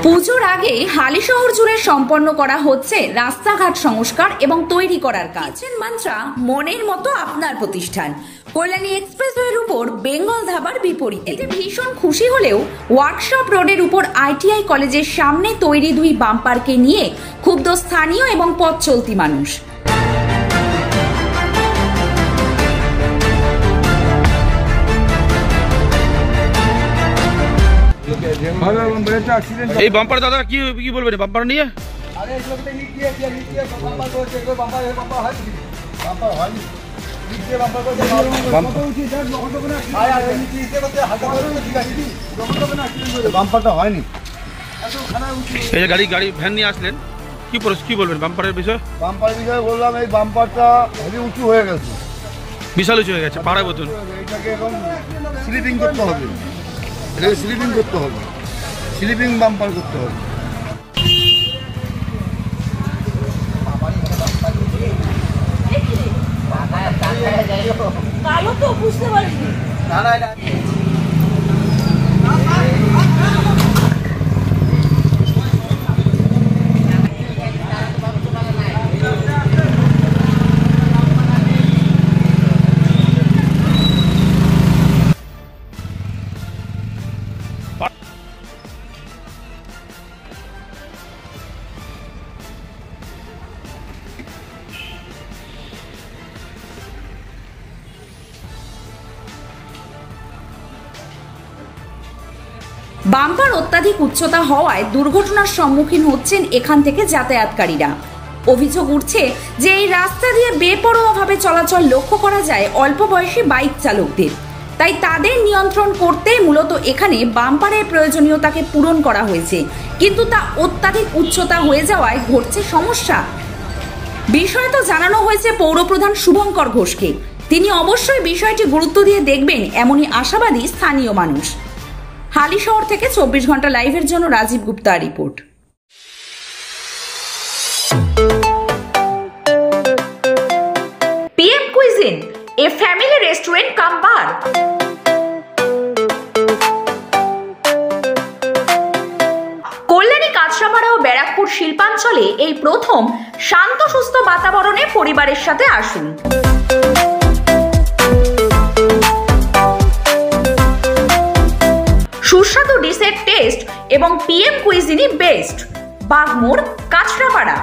পুজোর আগে হালিশহর জুড়ে সম্পন্ন করা হচ্ছে রাস্তাঘাট সংস্কার এবং তৈরি করার কাজ। মান্ত্রা মনের মতো আপনার প্রতিষ্ঠান কল্যাণী এক্সপ্রেসওয়ের উপর বেঙ্গল ধাবার বিপরীতে। এতে ভীষণ খুশি হলেও ওয়ার্কশপ রোডের উপর আইটিআই কলেজের সামনে তৈরি দুই বাম্পারকে নিয়ে ক্ষুব্ধ স্থানীয় এবং পথ চলতি মানুষ। এই বাম্পার দাদা কি কি বলবেন বাম্পার নিয়ে? বাম্পারটা হয়নি। এই যে গাড়ি ভ্যান নিয়ে আসলেন, কি বলবেন বাম্পারের বিষয়ে? বাম্পারের বিষয়ে বললাম এই বাম্পারটা হেভি উঁচু হয়ে গেছে, বিশাল উঁচু হয়ে গেছে, পাড়ায় বোতল। এটাকে এখন স্লিপিং করতে হবে, এটাকে স্লিপিং করতে হবে, স্লিপিং বাম্পার করতে হবে। কালো তো বুঝতে পারিনি। বাম্পার অত্যাধিক উচ্চতা হওয়ায় দুর্ঘটনার সম্মুখীন হচ্ছেন এখান থেকে যাতায়াতকারীরা। অভিযোগ উঠছে যে এই রাস্তা দিয়ে বেপরোয়াভাবে চলাচল লক্ষ্য করা যায় অল্প বয়সী বাইক চালকদের, তাই তাদের নিয়ন্ত্রণ করতেই মূলত এখানে বাম্পারের প্রয়োজনীয়তাকে পূরণ করা হয়েছে, কিন্তু তা অত্যাধিক উচ্চতা হয়ে যাওয়ায় ঘটছে সমস্যা। বিষয় তো জানানো হয়েছে পৌরপ্রধান শুভঙ্কর ঘোষকে, তিনি অবশ্যই বিষয়টি গুরুত্ব দিয়ে দেখবেন এমনই আশাবাদী স্থানীয় মানুষ। হালিশহর থেকে 24 ঘন্টা লাইভের জন্য Rajeev Gupta report. PM Cuisine, a family restaurant cum bar. Kalyani Kanchrapara ও ব্যারাকপুর শিল্পাঞ্চলে এই প্রথম শান্ত সুস্থ বাতাবরণে পরিবারের সাথে আসুন। সুস্বাদু ডিশের টেস্ট এবং PM কুইজিনই বেস্ট। বাগমোড়, কাঁচরাপাড়া।